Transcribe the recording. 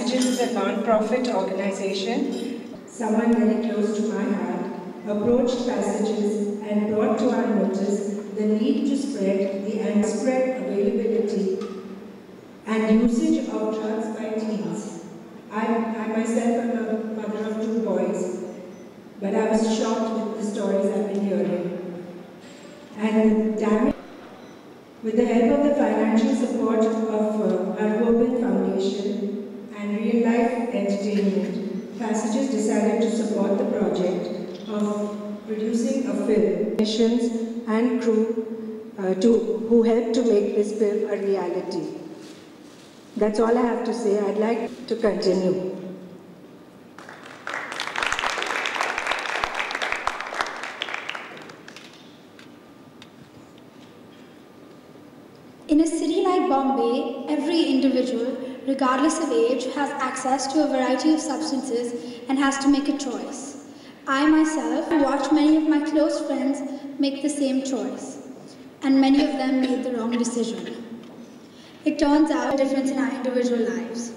Passages is a non-profit organization. Someone very close to my heart approached Passages and brought to our notice the need to spread the widespread availability and usage of drugs by teens. I myself am a mother of 2 boys, but I was shocked with the stories I've been hearing. And damn, with the help of the financial support of our Global Foundation and Real Life Entertainment, Passages decided to support the project of producing a film. Missions and crew who helped to make this film a reality. That's all I have to say. I'd like to continue. In a city like Bombay, every individual, regardless of age, has access to a variety of substances and has to make a choice. I myself watched many of my close friends make the same choice, and many of them made the wrong decision. It turns out a difference in our individual lives.